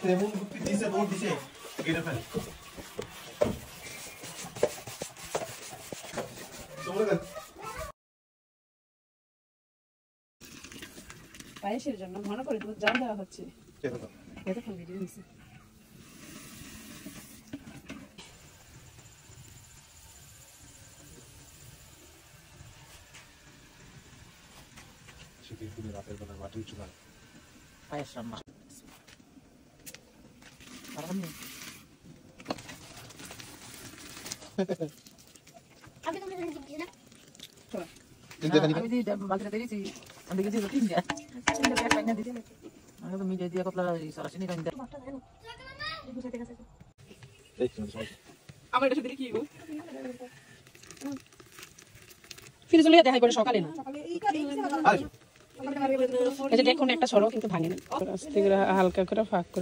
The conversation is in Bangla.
তেমন দিছে বহুত দিছে কেটে ফেল তোমরা পায়েসের জন্য মনে করে দুধ জাল দেওয়া হচ্ছে এটা কোন ভিডিও নিছে শীতের দিনে রাতের বেলা মাটির চুলা পায়েস রান্না আমি তুমি দিচ্ছি না আমি দিই বালতিটা দিয়েছি আমি দেখেছি তিন দিয়া তিনটা প্যাক পাইনা দিয়েছি আমি তো মিডিয়া দিয়ে কতলা সরাসরি কাইন্দা আমার এটা দেখি কি ফ্রিজ লিয়ে দেখাই পরে সকালে না এই যে দেখুন একটা সরো কিন্তু ভাঙে না আস্তে করে হালকা করে ফাঁক করে